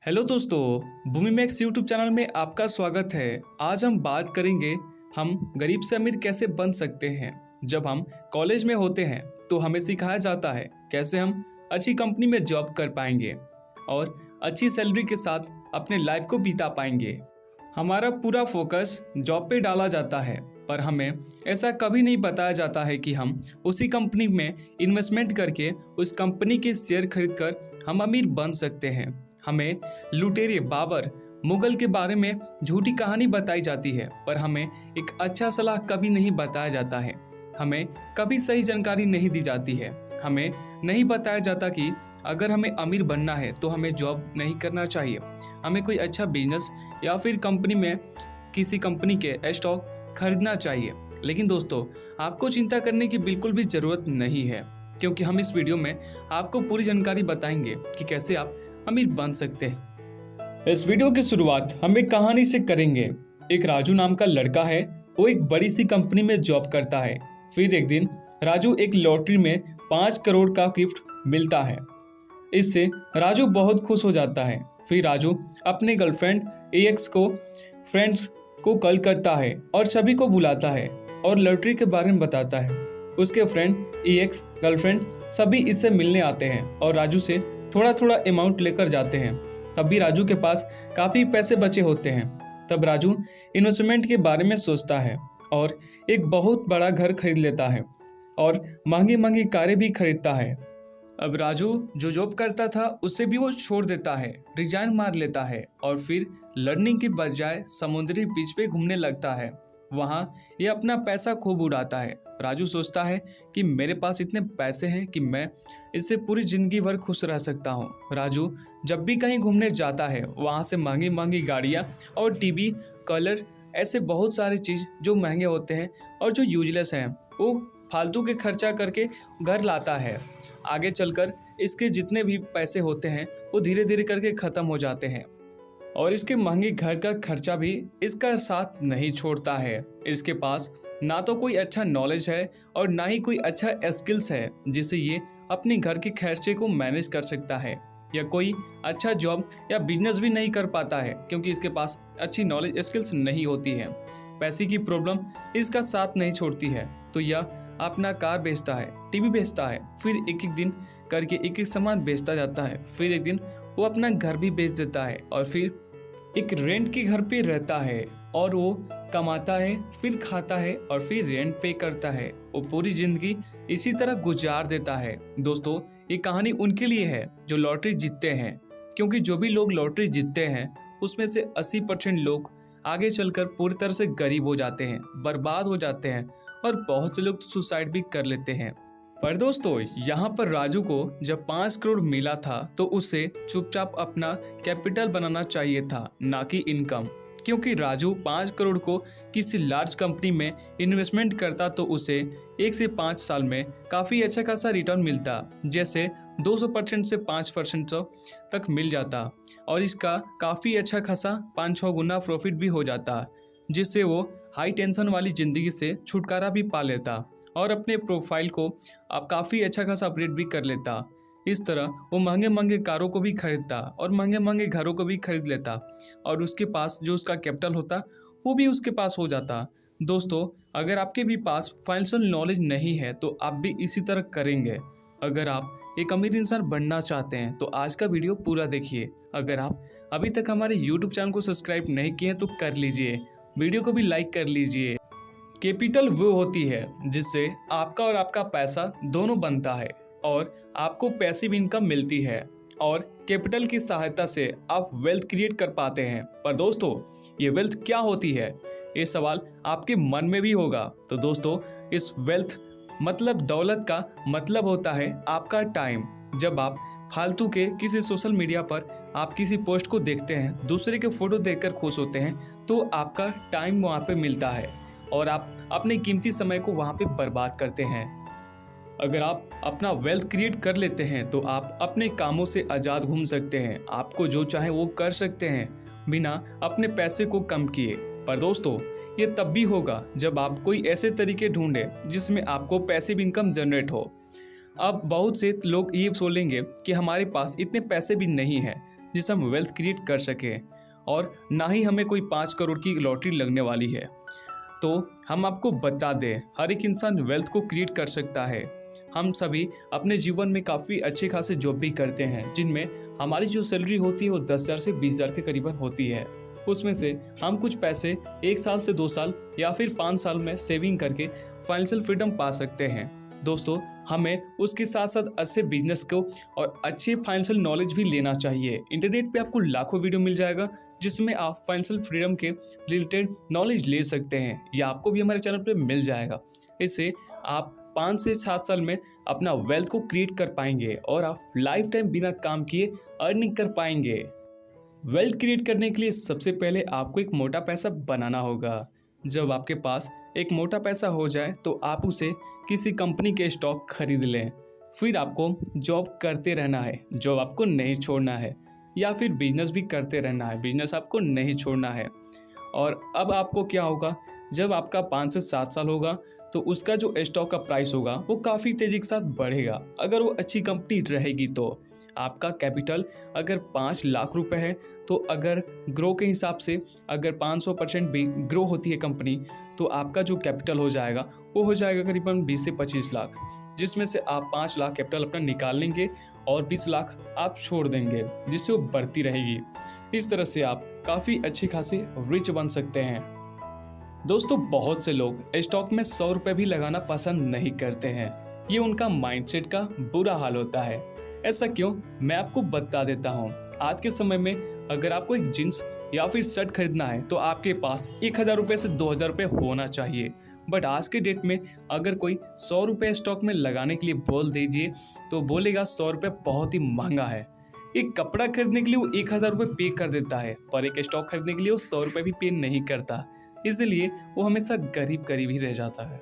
Hello दोस्तों, भूमि max YouTube channel में आपका स्वागत है। आज हम बात करेंगे हम गरीब से अमीर कैसे बन सकते हैं। जब हम कॉलेज में होते हैं तो हमें सिखाया जाता है कैसे हम अच्छी कंपनी में जॉब कर पाएंगे और अच्छी सैलरी के साथ अपने लाइफ को बिता पाएंगे। हमारा पूरा फोकस जॉब पे डाला जाता है, पर हमें ऐसा कभी नहीं बताया जाता है कि हम उसी कंपनी में इन्वेस्टमेंट करके उस कंपनी के शेयर खरीदकर हम अमीर बन सकते हैं। हमें लुटेरे बाबर मुगल के बारे में झूठी कहानी बताई जाती है, पर हमें एक अच्छा सलाह कभी नहीं बताया जाता है। हमें कभी सही जानकारी नहीं दी जाती है। हमें नहीं बताया जाता कि अगर हमें अमीर बनना है तो हमें जॉब नहीं करना चाहिए, हमें कोई अच्छा बिजनेस या फिर कंपनी में किसी कंपनी के स्टॉक खरीदना चाहिए। लेकिन दोस्तों, आपको चिंता करने की बिल्कुल भी ज़रूरत नहीं है, क्योंकि हम इस वीडियो में आपको पूरी जानकारी बताएंगे कि कैसे आप अमीर बन सकते हैं। इस वीडियो की शुरुआत हम एक कहानी से करेंगे। एक राजू नाम का लड़का है। वो एक बड़ी सी कंपनी में जॉब करता है। फिर एक दिन राजू एक लॉटरी में 5 करोड़ का गिफ्ट मिलता है। इससे राजू बहुत खुश हो जाता है। फिर राजू अपने गर्लफ्रेंड एक्स को फ्रेंड्स को कॉल करता है और सभी को बुलाता है और लॉटरी के बारे में बताता है। उसके फ्रेंड एक्स गर्लफ्रेंड सभी इससे मिलने आते हैं और राजू से थोड़ा थोड़ा अमाउंट लेकर जाते हैं। तब भी राजू के पास काफ़ी पैसे बचे होते हैं। तब राजू इन्वेस्टमेंट के बारे में सोचता है और एक बहुत बड़ा घर खरीद लेता है और महंगी महंगी कारें भी खरीदता है। अब राजू जो जॉब करता था उससे भी वो छोड़ देता है, रिजाइन मार लेता है और फिर लर्निंग के बजाय समुद्री बीच पे घूमने लगता है। वहाँ ये अपना पैसा खूब उड़ाता है। राजू सोचता है कि मेरे पास इतने पैसे हैं कि मैं इससे पूरी ज़िंदगी भर खुश रह सकता हूँ। राजू जब भी कहीं घूमने जाता है वहाँ से महंगी महंगी गाड़ियाँ और टीवी, कलर, ऐसे बहुत सारे चीज़ जो महंगे होते हैं और जो यूजलेस हैं वो फालतू के खर्चा करके घर लाता है। आगे चलकर इसके जितने भी पैसे होते हैं वो धीरे धीरे करके ख़त्म हो जाते हैं और इसके महंगे घर का खर्चा भी इसका साथ नहीं छोड़ता है। इसके पास ना तो कोई अच्छा नॉलेज है और ना ही कोई अच्छा स्किल्स है जिससे ये अपने घर के खर्चे को मैनेज कर सकता है, या कोई अच्छा जॉब या बिजनेस भी नहीं कर पाता है क्योंकि इसके पास अच्छी नॉलेज स्किल्स नहीं होती है। पैसे की प्रॉब्लम इसका साथ नहीं छोड़ती है, तो यह अपना कार बेचता है, टीवी बेचता है, फिर एक एक दिन करके एक एक सामान बेचता जाता है। फिर एक दिन वो अपना घर भी बेच देता है और फिर एक रेंट के घर पे रहता है और वो कमाता है, फिर खाता है और फिर रेंट पे करता है। वो पूरी जिंदगी इसी तरह गुजार देता है। दोस्तों, ये कहानी उनके लिए है जो लॉटरी जीतते हैं, क्योंकि जो भी लोग लॉटरी जीतते हैं उसमें से 80% लोग आगे चलकर पूरी तरह से गरीब हो जाते हैं, बर्बाद हो जाते हैं और बहुत से लोग सुसाइड भी कर लेते हैं। पर दोस्तों, यहाँ पर राजू को जब 5 करोड़ मिला था तो उसे चुपचाप अपना कैपिटल बनाना चाहिए था, ना कि इनकम। क्योंकि राजू 5 करोड़ को किसी लार्ज कंपनी में इन्वेस्टमेंट करता तो उसे 1 से 5 साल में काफ़ी अच्छा खासा रिटर्न मिलता, जैसे 200% से 5% तक मिल जाता और इसका काफ़ी अच्छा खासा 5-6 गुना प्रॉफिट भी हो जाता, जिससे वो हाई टेंशन वाली ज़िंदगी से छुटकारा भी पा लेता और अपने प्रोफाइल को आप काफ़ी अच्छा खासा अपग्रेड भी कर लेता। इस तरह वो महंगे महंगे कारों को भी खरीदता और महंगे महंगे घरों को भी खरीद लेता और उसके पास जो उसका कैपिटल होता वो भी उसके पास हो जाता। दोस्तों, अगर आपके भी पास फाइनेंशियल नॉलेज नहीं है तो आप भी इसी तरह करेंगे। अगर आप एक अमीर इंसान बनना चाहते हैं तो आज का वीडियो पूरा देखिए। अगर आप अभी तक हमारे यूट्यूब चैनल को सब्सक्राइब नहीं किए हैं तो कर लीजिए, वीडियो को भी लाइक कर लीजिए। कैपिटल वो होती है जिससे आपका और आपका पैसा दोनों बनता है और आपको पैसिव इनकम मिलती है और कैपिटल की सहायता से आप वेल्थ क्रिएट कर पाते हैं। पर दोस्तों, ये वेल्थ क्या होती है, ये सवाल आपके मन में भी होगा। तो दोस्तों, इस वेल्थ मतलब दौलत का मतलब होता है आपका टाइम। जब आप फालतू के किसी सोशल मीडिया पर आप किसी पोस्ट को देखते हैं, दूसरे के फोटो देखकर खुश होते हैं, तो आपका टाइम वहाँ पे मिलता है और आप अपने कीमती समय को वहाँ पे बर्बाद करते हैं। अगर आप अपना वेल्थ क्रिएट कर लेते हैं तो आप अपने कामों से आज़ाद घूम सकते हैं, आपको जो चाहे वो कर सकते हैं बिना अपने पैसे को कम किए। पर दोस्तों, ये तब भी होगा जब आप कोई ऐसे तरीके ढूंढें जिसमें आपको पैसिव इनकम जनरेट हो। अब बहुत से लोग ये बोलेंगे कि हमारे पास इतने पैसे भी नहीं हैं, जिससे हम वेल्थ क्रिएट कर सकें, और ना ही हमें कोई 5 करोड़ की लॉटरी लगने वाली है। तो हम आपको बता दें, हर एक इंसान वेल्थ को क्रिएट कर सकता है। हम सभी अपने जीवन में काफ़ी अच्छे खासे जॉब भी करते हैं, जिनमें हमारी जो सैलरी होती है वो 10,000 से 20,000 के करीबन होती है। उसमें से हम कुछ पैसे 1 साल से 2 साल या फिर 5 साल में सेविंग करके फाइनेंशियल फ्रीडम पा सकते हैं। दोस्तों, हमें उसके साथ साथ अच्छे बिजनेस को और अच्छे फाइनेंशियल नॉलेज भी लेना चाहिए। इंटरनेट पे आपको लाखों वीडियो मिल जाएगा जिसमें आप फाइनेंशियल फ्रीडम के रिलेटेड नॉलेज ले सकते हैं, या आपको भी हमारे चैनल पे मिल जाएगा। इससे आप 5 से 7 साल में अपना वेल्थ को क्रिएट कर पाएंगे और आप लाइफ टाइम बिना काम किए अर्निंग कर पाएंगे। वेल्थ क्रिएट करने के लिए सबसे पहले आपको एक मोटा पैसा बनाना होगा। जब आपके पास एक मोटा पैसा हो जाए तो आप उसे किसी कंपनी के स्टॉक खरीद लें। फिर आपको जॉब करते रहना है, जॉब आपको नहीं छोड़ना है, या फिर बिजनेस भी करते रहना है, बिजनेस आपको नहीं छोड़ना है। और अब आपको क्या होगा, जब आपका 5 से 7 साल होगा तो उसका जो स्टॉक का प्राइस होगा वो काफ़ी तेज़ी के साथ बढ़ेगा। अगर वो अच्छी कंपनी रहेगी तो आपका कैपिटल अगर 5 लाख रुपए है, तो अगर ग्रो के हिसाब से अगर 500% भी ग्रो होती है कंपनी, तो आपका जो कैपिटल हो जाएगा वो हो जाएगा करीबन 20 से 25 लाख, जिसमें से आप 5 लाख कैपिटल अपना निकाल लेंगे और 20 लाख आप छोड़ देंगे, जिससे वो बढ़ती रहेगी। इस तरह से आप काफ़ी अच्छे खासे रिच बन सकते हैं। दोस्तों, बहुत से लोग स्टॉक में 100 रुपये भी लगाना पसंद नहीं करते हैं। ये उनका माइंडसेट का बुरा हाल होता है। ऐसा क्यों, मैं आपको बता देता हूँ। आज के समय में अगर आपको एक जींस या फिर शर्ट खरीदना है तो आपके पास 1,000 रुपये से 2,000 रुपये होना चाहिए। बट आज के डेट में अगर कोई 100 रुपये स्टॉक में लगाने के लिए बोल दीजिए तो बोलेगा 100 रुपये बहुत ही महंगा है। एक कपड़ा खरीदने के लिए वो 1,000 रुपये पे कर देता है, पर एक स्टॉक खरीदने के लिए वो 100 रुपये भी पे नहीं करता। इसलिए वो हमेशा गरीब गरीब ही रह जाता है।